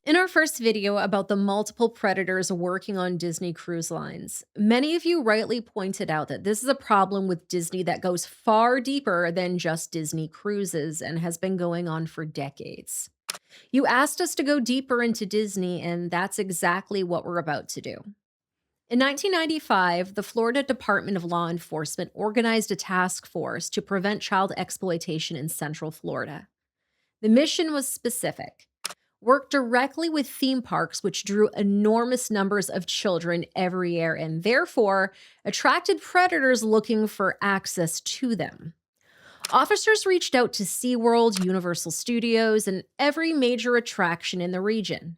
In our first video about the multiple predators working on Disney Cruise Lines, many of you rightly pointed out that this is a problem with Disney that goes far deeper than just Disney cruises and has been going on for decades. You asked us to go deeper into Disney, and that's exactly what we're about to do. In 1995, the Florida Department of Law Enforcement organized a task force to prevent child exploitation in Central Florida. The mission was specific: work directly with theme parks, which drew enormous numbers of children every year and therefore attracted predators looking for access to them. Officers reached out to SeaWorld, Universal Studios, and every major attraction in the region.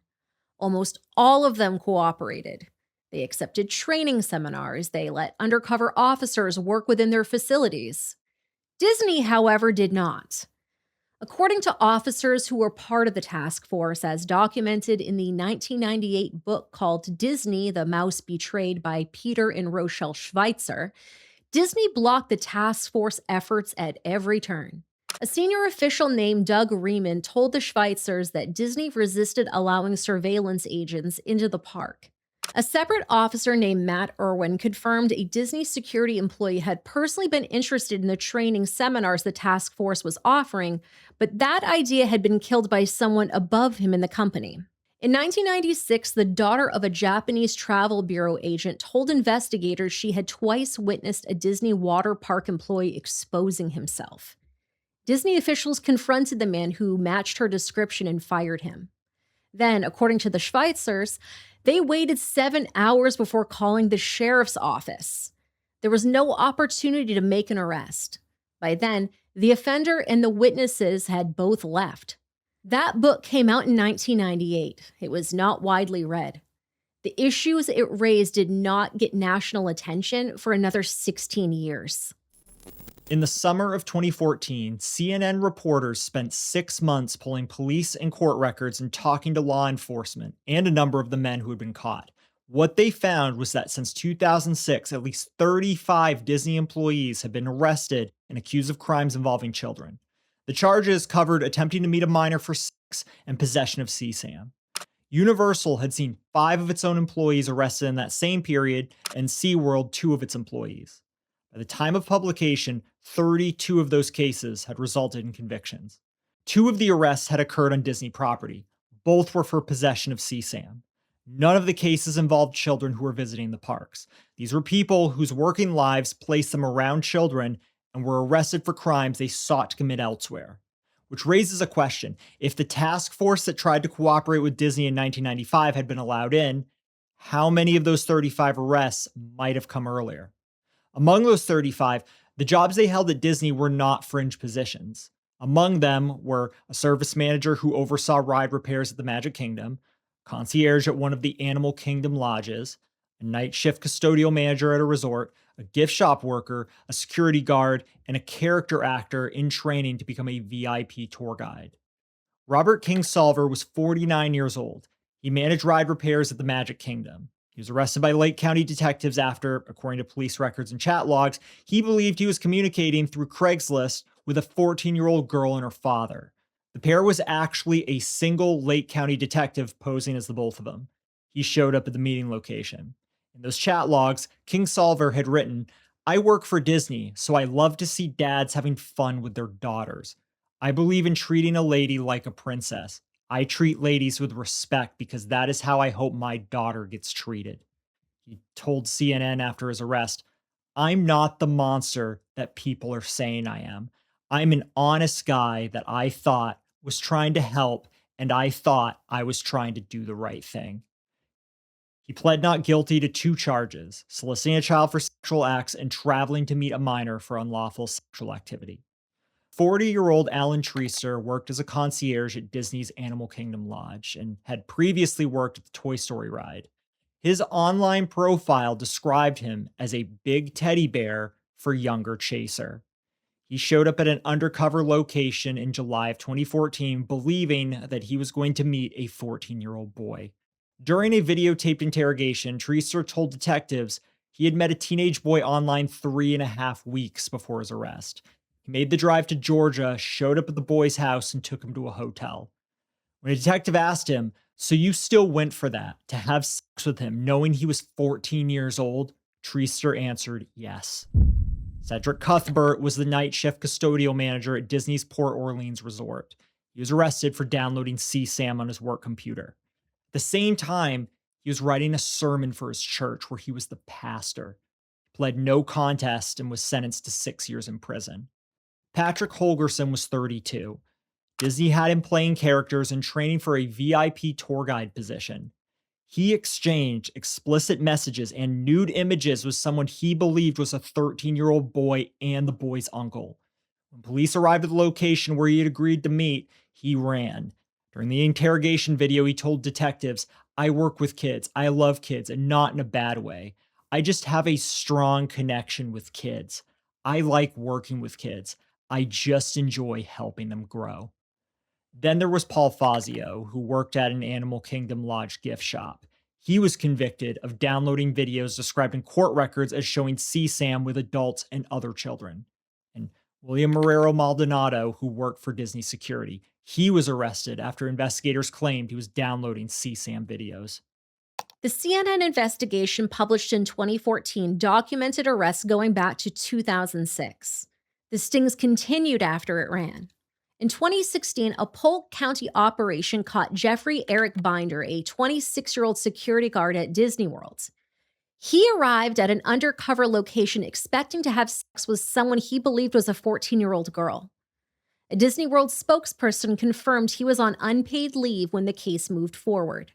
Almost all of them cooperated. They accepted training seminars, they let undercover officers work within their facilities. Disney, however, did not. According to officers who were part of the task force, as documented in the 1998 book called Disney, the Mouse Betrayed by Peter and Rochelle Schweitzer, Disney blocked the task force efforts at every turn. A senior official named Doug Riemann told the Schweitzers that Disney resisted allowing surveillance agents into the park. A separate officer named Matt Irwin confirmed a Disney security employee had personally been interested in the training seminars the task force was offering, but that idea had been killed by someone above him in the company. In 1996, the daughter of a Japanese travel bureau agent told investigators she had twice witnessed a Disney water park employee exposing himself. Disney officials confronted the man who matched her description and fired him. Then, according to the Schweitzers, they waited 7 hours before calling the sheriff's office. There was no opportunity to make an arrest. By then, the offender and the witnesses had both left. That book came out in 1998. It was not widely read. The issues it raised did not get national attention for another 16 years. In the summer of 2014, CNN reporters spent 6 months pulling police and court records and talking to law enforcement and a number of the men who had been caught. What they found was that since 2006, at least 35 Disney employees had been arrested and accused of crimes involving children. The charges covered attempting to meet a minor for sex and possession of CSAM. Universal had seen 5 of its own employees arrested in that same period, and SeaWorld 2 of its employees. By the time of publication, 32 of those cases had resulted in convictions. 2 of the arrests had occurred on Disney property. Both were for possession of CSAM. None of the cases involved children who were visiting the parks. These were people whose working lives placed them around children and were arrested for crimes they sought to commit elsewhere. Which raises a question. If the task force that tried to cooperate with Disney in 1995 had been allowed in, how many of those 35 arrests might have come earlier? Among those 35, the jobs they held at Disney were not fringe positions. Among them were a service manager who oversaw ride repairs at the Magic Kingdom, concierge at one of the Animal Kingdom lodges, a night shift custodial manager at a resort, a gift shop worker, a security guard, and a character actor in training to become a VIP tour guide. Robert Kingsolver was 49 years old. He managed ride repairs at the Magic Kingdom. He was arrested by Lake County detectives after, according to police records and chat logs, he believed he was communicating through Craigslist with a 14-year-old girl and her father. The pair was actually a single Lake County detective posing as the both of them. He showed up at the meeting location. In those chat logs, Kingsolver had written, "I work for Disney, so I love to see dads having fun with their daughters. I believe in treating a lady like a princess. I treat ladies with respect because that is how I hope my daughter gets treated." He told CNN after his arrest, "I'm not the monster that people are saying I am. I'm an honest guy that I thought was trying to help, and I thought I was trying to do the right thing." He pled not guilty to 2 charges: soliciting a child for sexual acts and traveling to meet a minor for unlawful sexual activity. 40-year-old Alan Treaster worked as a concierge at Disney's Animal Kingdom Lodge and had previously worked at the Toy Story ride. His online profile described him as a big teddy bear for younger Chaser. He showed up at an undercover location in July of 2014, believing that he was going to meet a 14-year-old boy. During a videotaped interrogation, Treaster told detectives he had met a teenage boy online 3.5 weeks before his arrest. He made the drive to Georgia, showed up at the boy's house, and took him to a hotel. When a detective asked him, "So you still went for that, to have sex with him, knowing he was 14 years old?" Treaster answered yes. Cedric Cuthbert was the night shift custodial manager at Disney's Port Orleans resort. He was arrested for downloading CSAM on his work computer. At the same time, he was writing a sermon for his church where he was the pastor. He pled no contest and was sentenced to 6 years in prison. Patrick Holgerson was 32. Disney had him playing characters and training for a VIP tour guide position. He exchanged explicit messages and nude images with someone he believed was a 13-year-old boy and the boy's uncle. When police arrived at the location where he had agreed to meet, he ran. During the interrogation video, he told detectives, "I work with kids. I love kids, and not in a bad way. I just have a strong connection with kids. I like working with kids. I just enjoy helping them grow." Then there was Paul Fazio, who worked at an Animal Kingdom Lodge gift shop. He was convicted of downloading videos described in court records as showing CSAM with adults and other children. And William Marrero Maldonado, who worked for Disney Security, he was arrested after investigators claimed he was downloading CSAM videos. The CNN investigation published in 2014 documented arrests going back to 2006. The stings continued after it ran. In 2016, a Polk County operation caught Jeffrey Eric Binder, a 26-year-old security guard at Disney World. He arrived at an undercover location expecting to have sex with someone he believed was a 14-year-old girl. A Disney World spokesperson confirmed he was on unpaid leave when the case moved forward.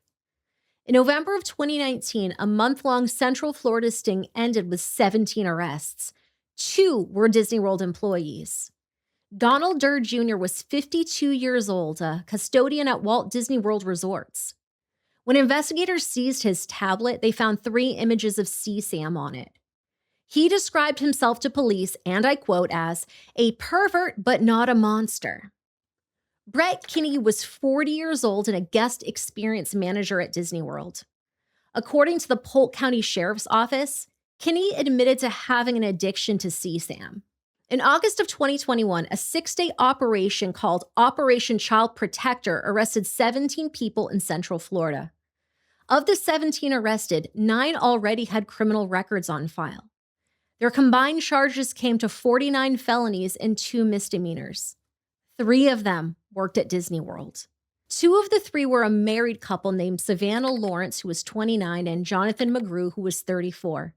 In November of 2019, a month-long Central Florida sting ended with 17 arrests. 2 were Disney World employees. Donald Durr Jr. was 52 years old, a custodian at Walt Disney World Resorts. When investigators seized his tablet, they found 3 images of CSAM on it. He described himself to police, and I quote, as a pervert but not a monster. Brett Kinney was 40 years old and a guest experience manager at Disney World. According to the Polk County Sheriff's Office, Kinney admitted to having an addiction to CSAM. In August of 2021, a 6-day operation called Operation Child Protector arrested 17 people in Central Florida. Of the 17 arrested, 9 already had criminal records on file. Their combined charges came to 49 felonies and 2 misdemeanors. 3 of them worked at Disney World. 2 of the 3 were a married couple named Savannah Lawrence, who was 29, and Jonathan McGrew, who was 34.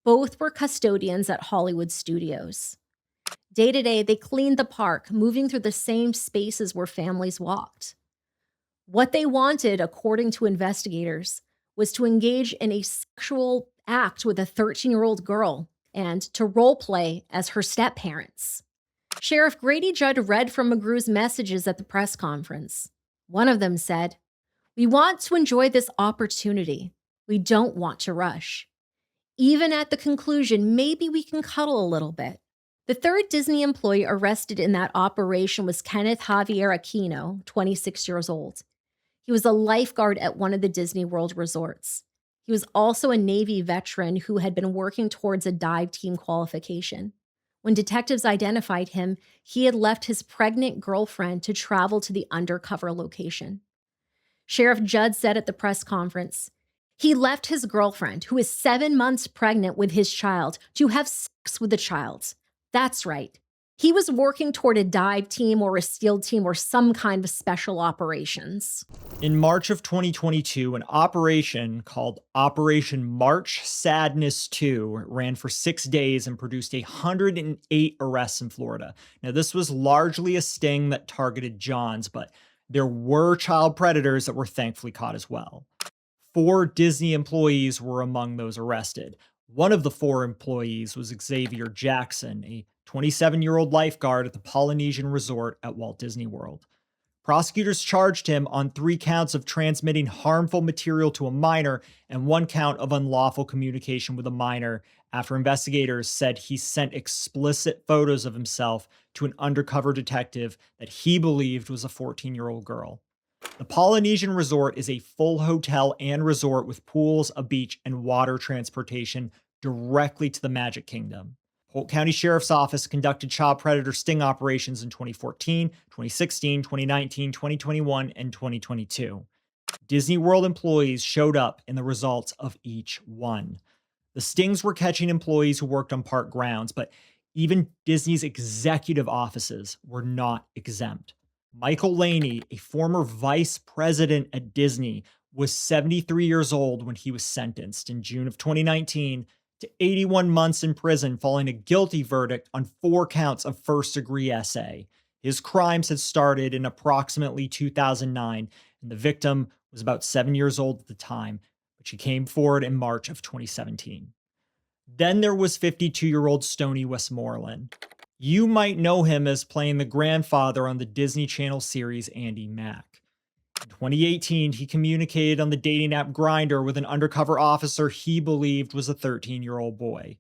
Both were custodians at Hollywood Studios. Day to day, they cleaned the park, moving through the same spaces where families walked. What they wanted, according to investigators, was to engage in a sexual act with a 13-year-old girl and to role play as her step-parents. Sheriff Grady Judd read from McGrew's messages at the press conference. One of them said, "We want to enjoy this opportunity. We don't want to rush. Even at the conclusion, maybe we can cuddle a little bit." The 3rd Disney employee arrested in that operation was Kenneth Javier Aquino, 26 years old. He was a lifeguard at one of the Disney World resorts. He was also a Navy veteran who had been working towards a dive team qualification. When detectives identified him, he had left his pregnant girlfriend to travel to the undercover location. Sheriff Judd said at the press conference, "He left his girlfriend, who is 7 months pregnant with his child, to have sex with the child. That's right. He was working toward a dive team or a SEAL team or some kind of special operations." In March of 2022, an operation called Operation March Sadness 2 ran for 6 days and produced 108 arrests in Florida. Now, this was largely a sting that targeted Johns, but there were child predators that were thankfully caught as well. 4 Disney employees were among those arrested. One of the 4 employees was Xavier Jackson, a 27-year-old lifeguard at the Polynesian Resort at Walt Disney World. Prosecutors charged him on 3 counts of transmitting harmful material to a minor and 1 count of unlawful communication with a minor after investigators said he sent explicit photos of himself to an undercover detective that he believed was a 14-year-old girl. The Polynesian Resort is a full hotel and resort with pools, a beach, and water transportation directly to the Magic Kingdom. Polk County Sheriff's Office conducted child predator sting operations in 2014, 2016, 2019, 2021, and 2022. Disney World employees showed up in the results of each one. The stings were catching employees who worked on park grounds, but even Disney's executive offices were not exempt. Michael Laney, a former vice president at Disney, was 73 years old when he was sentenced in June of 2019 to 81 months in prison following a guilty verdict on 4 counts of first-degree SA. His crimes had started in approximately 2009, and the victim was about 7 years old at the time, but she came forward in March of 2017. Then there was 52-year-old Stoney Westmoreland. You might know him as playing the grandfather on the Disney Channel series Andy Mack. In 2018, he communicated on the dating app Grindr with an undercover officer he believed was a 13-year-old boy.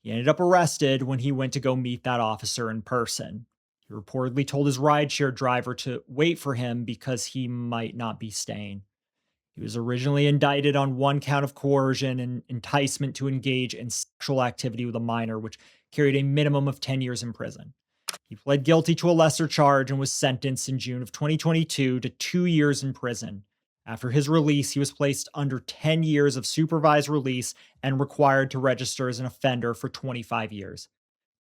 He ended up arrested when he went to go meet that officer in person. He reportedly told his rideshare driver to wait for him because he might not be staying. He was originally indicted on 1 count of coercion and enticement to engage in sexual activity with a minor, which carried a minimum of 10 years in prison. He pled guilty to a lesser charge and was sentenced in June of 2022 to 2 years in prison. After his release, he was placed under 10 years of supervised release and required to register as an offender for 25 years.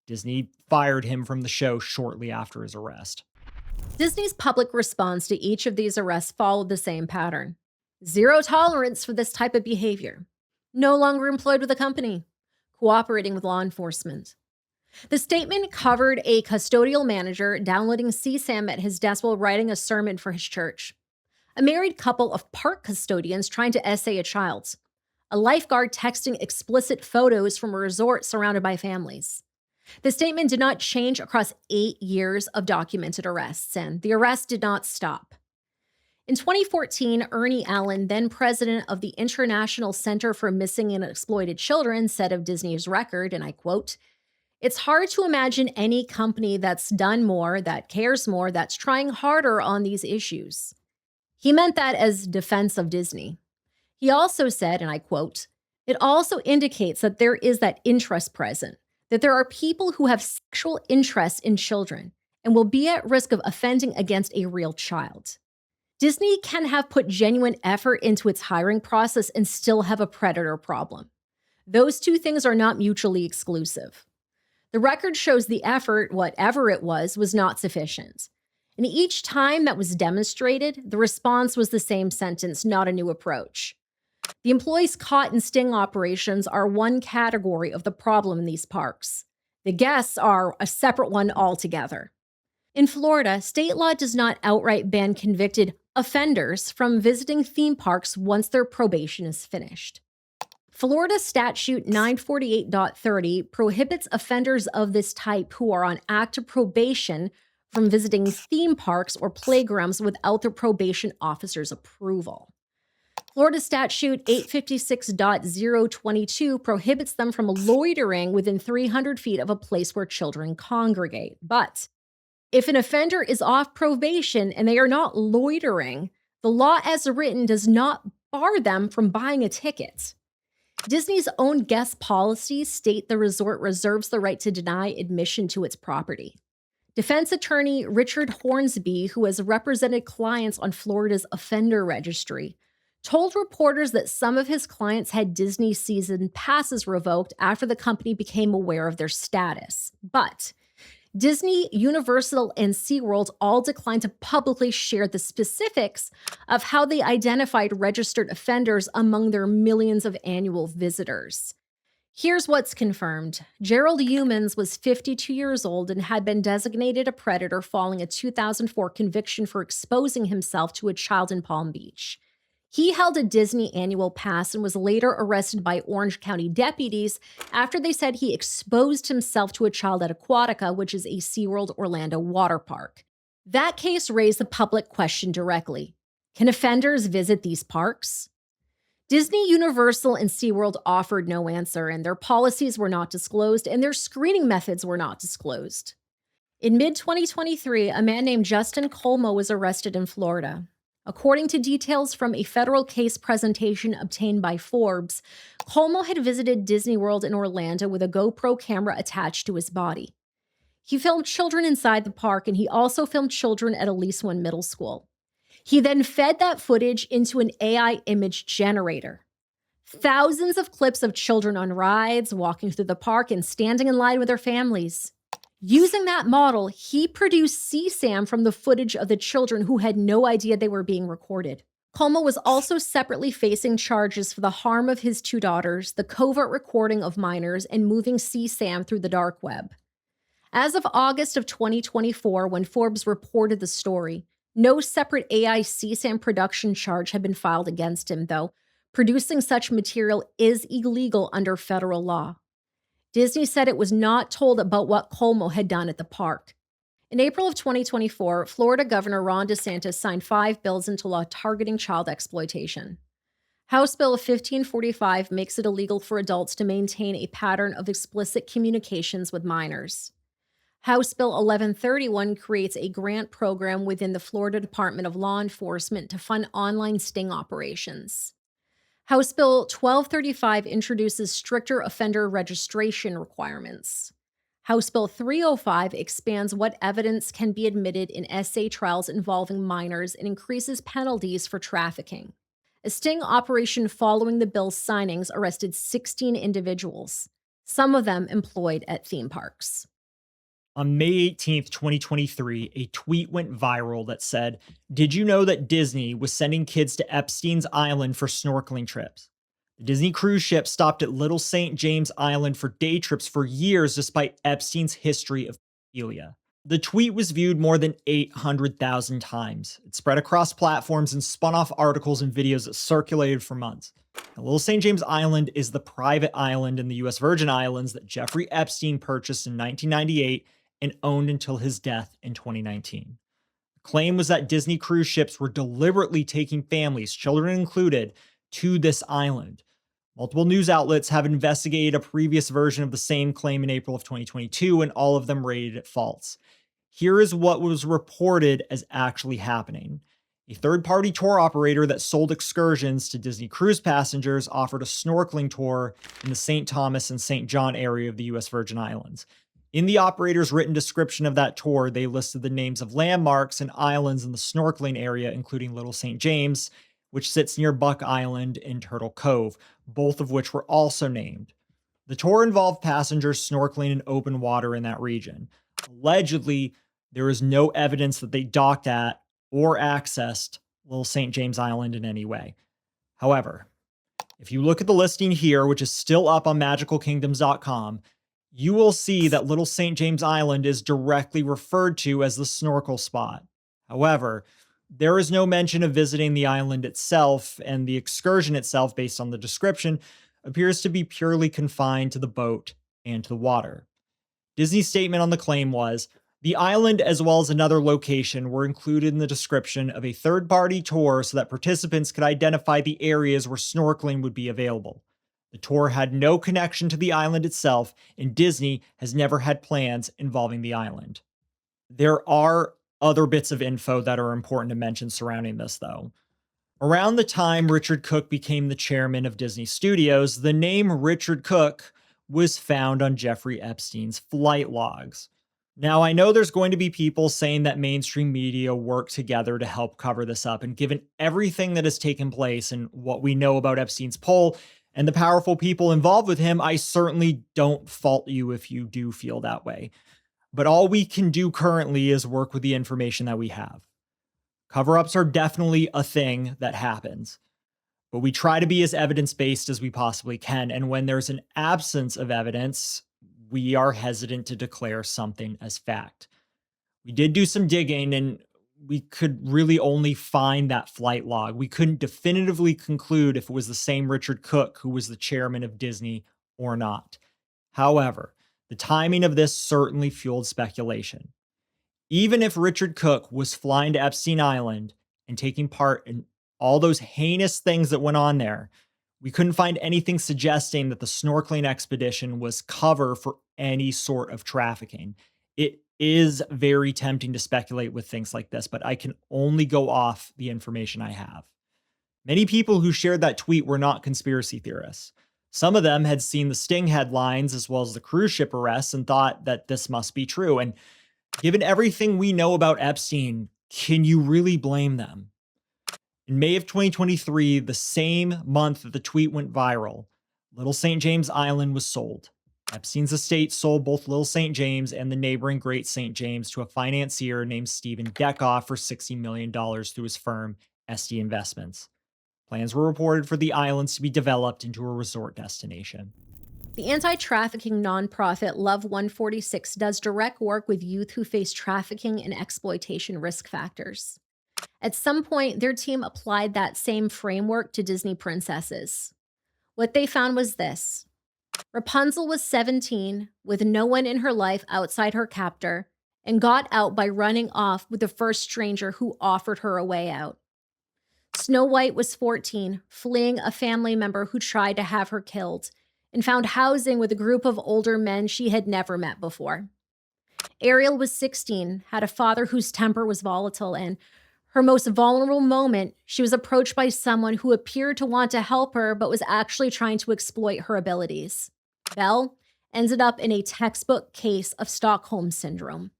Disney fired him from the show shortly after his arrest. Disney's public response to each of these arrests followed the same pattern. Zero tolerance for this type of behavior. No longer employed with the company. Cooperating with law enforcement. The statement covered a custodial manager downloading CSAM at his desk while writing a sermon for his church. A married couple of park custodians trying to essay a child. A lifeguard texting explicit photos from a resort surrounded by families. The statement did not change across 8 years of documented arrests, and the arrest did not stop. In 2014, Ernie Allen, then president of the International Center for Missing and Exploited Children, said of Disney's record, and I quote, "It's hard to imagine any company that's done more, that cares more, that's trying harder on these issues." He meant that as defense of Disney. He also said, and I quote, "It also indicates that there is that interest present, that there are people who have sexual interest in children and will be at risk of offending against a real child." Disney can have put genuine effort into its hiring process and still have a predator problem. Those two things are not mutually exclusive. The record shows the effort, whatever it was not sufficient. And each time that was demonstrated, the response was the same sentence, not a new approach. The employees caught in sting operations are one category of the problem in these parks. The guests are a separate one altogether. In Florida, state law does not outright ban convicted offenders from visiting theme parks once their probation is finished. Florida Statute 948.30 prohibits offenders of this type who are on active probation from visiting theme parks or playgrounds without the probation officer's approval. Florida Statute 856.022 prohibits them from loitering within 300 feet of a place where children congregate. But if an offender is off probation and they are not loitering, the law as written does not bar them from buying a ticket. Disney's own guest policies state the resort reserves the right to deny admission to its property. Defense attorney Richard Hornsby, who has represented clients on Florida's offender registry, told reporters that some of his clients had Disney season passes revoked after the company became aware of their status. But Disney, Universal, and SeaWorld all declined to publicly share the specifics of how they identified registered offenders among their millions of annual visitors. Here's what's confirmed. Gerald Humans was 52 years old and had been designated a predator following a 2004 conviction for exposing himself to a child in Palm Beach. He held a Disney annual pass and was later arrested by Orange County deputies after they said he exposed himself to a child at Aquatica, which is a SeaWorld Orlando water park. That case raised the public question directly. Can offenders visit these parks? Disney, Universal, and SeaWorld offered no answer, and their policies were not disclosed, and their screening methods were not disclosed. In mid-2023, a man named Justin Colmo was arrested in Florida. According to details from a federal case presentation obtained by Forbes, Cuomo had visited Disney World in Orlando with a GoPro camera attached to his body. He filmed children inside the park, and he also filmed children at Elise One Middle School. He then fed that footage into an AI image generator. Thousands of clips of children on rides, walking through the park, and standing in line with their families. Using that model, he produced CSAM from the footage of the children who had no idea they were being recorded. Cuomo was also separately facing charges for the harm of his two daughters, the covert recording of minors, and moving CSAM through the dark web. As of August of 2024, when Forbes reported the story, no separate AI CSAM production charge had been filed against him, though producing such material is illegal under federal law. Disney said it was not told about what Cuomo had done at the park. In April of 2024, Florida Governor Ron DeSantis signed 5 bills into law targeting child exploitation. House Bill 1545 makes it illegal for adults to maintain a pattern of explicit communications with minors. House Bill 1131 creates a grant program within the Florida Department of Law Enforcement to fund online sting operations. House Bill 1235 introduces stricter offender registration requirements. House Bill 305 expands what evidence can be admitted in essay trials involving minors and increases penalties for trafficking. A sting operation following the bill's signings arrested 16 individuals, some of them employed at theme parks. On May 18th, 2023, a tweet went viral that said, "Did you know that Disney was sending kids to Epstein's Island for snorkeling trips? The Disney cruise ship stopped at Little St. James Island for day trips for years despite Epstein's history of pedophilia." The tweet was viewed more than 800,000 times. It spread across platforms and spun off articles and videos that circulated for months. Now, Little St. James Island is the private island in the US Virgin Islands that Jeffrey Epstein purchased in 1998 and owned until his death in 2019. The claim was that Disney cruise ships were deliberately taking families, children included, to this island. Multiple news outlets have investigated a previous version of the same claim in April of 2022, and all of them rated it false. Here is what was reported as actually happening. A third-party tour operator that sold excursions to Disney cruise passengers offered a snorkeling tour in the St. Thomas and St. John area of the US Virgin Islands. In the operator's written description of that tour, they listed the names of landmarks and islands in the snorkeling area, including Little St. James, which sits near Buck Island and Turtle Cove, both of which were also named. The tour involved passengers snorkeling in open water in that region. Allegedly, there is no evidence that they docked at or accessed Little St. James Island in any way. However, if you look at the listing here, which is still up on magicalkingdoms.com, you will see that Little St. James Island is directly referred to as the snorkel spot. However, there is no mention of visiting the island itself, and the excursion itself, based on the description, appears to be purely confined to the boat and to the water. Disney's statement on the claim was, "The island as well as another location were included in the description of a third-party tour so that participants could identify the areas where snorkeling would be available. The tour had no connection to the island itself, and Disney has never had plans involving the island." There are other bits of info that are important to mention surrounding this, though. Around the time Richard Cook became the chairman of Disney Studios, the name Richard Cook was found on Jeffrey Epstein's flight logs. Now, I know there's going to be people saying that mainstream media work together to help cover this up, and given everything that has taken place and what we know about Epstein's pull and the powerful people involved with him, I certainly don't fault you if you do feel that way. But all we can do currently is work with the information that we have. Cover-ups are definitely a thing that happens, but we try to be as evidence-based as we possibly can, and when there's an absence of evidence, we are hesitant to declare something as fact. We did do some digging, and we could really only find that flight log. We couldn't definitively conclude if it was the same Richard Cook who was the chairman of Disney or not. However, the timing of this certainly fueled speculation. Even if Richard Cook was flying to Epstein Island and taking part in all those heinous things that went on there, we couldn't find anything suggesting that the snorkeling expedition was cover for any sort of trafficking. It is very tempting to speculate with things like this, but I can only go off the information I have. Many people who shared that tweet were not conspiracy theorists. Some of them had seen the Sting headlines as well as the cruise ship arrests and thought that this must be true. And given everything we know about Epstein, can you really blame them? In May of 2023, the same month that the tweet went viral, Little St. James Island was sold. Epstein's estate sold both Little St. James and the neighboring Great St. James to a financier named Stephen Deckoff for $60 million through his firm, SD Investments. Plans were reported for the islands to be developed into a resort destination. The anti-trafficking nonprofit Love 146 does direct work with youth who face trafficking and exploitation risk factors. At some point, their team applied that same framework to Disney princesses. What they found was this: Rapunzel was 17, with no one in her life outside her captor, and got out by running off with the first stranger who offered her a way out. Snow White was 14, fleeing a family member who tried to have her killed, and found housing with a group of older men she had never met before. Ariel was 16, had a father whose temper was volatile, and her most vulnerable moment, she was approached by someone who appeared to want to help her but was actually trying to exploit her abilities. Belle ended up in a textbook case of Stockholm Syndrome.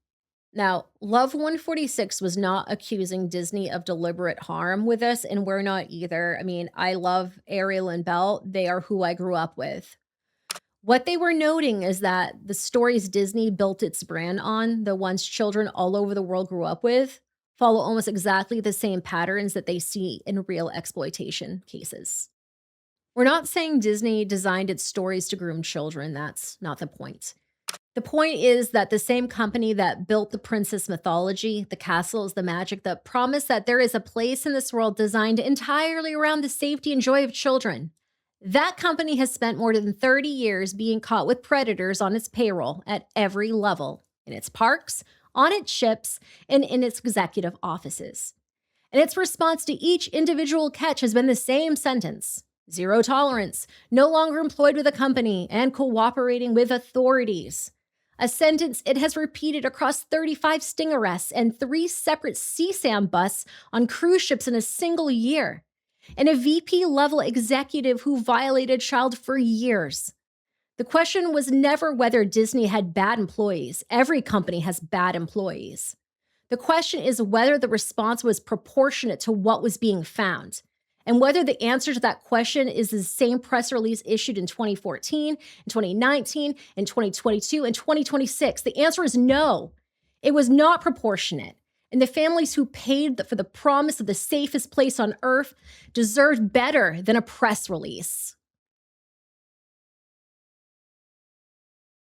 Now, Love 146 was not accusing Disney of deliberate harm with this, and we're not either. I mean, I love Ariel and Belle. They are who I grew up with. What they were noting is that the stories Disney built its brand on, the ones children all over the world grew up with, follow almost exactly the same patterns that they see in real exploitation cases. We're not saying Disney designed its stories to groom children. That's not the point. The point is that the same company that built the princess mythology, the castles, the magic, the promise that there is a place in this world designed entirely around the safety and joy of children, that company has spent more than 30 years being caught with predators on its payroll at every level, in its parks, on its ships, and in its executive offices. And its response to each individual catch has been the same sentence: zero tolerance, no longer employed with a company, and cooperating with authorities. A sentence it has repeated across 35 sting arrests and 3 separate CSAM busts on cruise ships in a single year. And a VP-level executive who violated child for years. The question was never whether Disney had bad employees. Every company has bad employees. The question is whether the response was proportionate to what was being found, and whether the answer to that question is the same press release issued in 2014, in 2019, in 2022, and 2026. The answer is no. It was not proportionate, and the families who paid for the promise of the safest place on earth deserved better than a press release.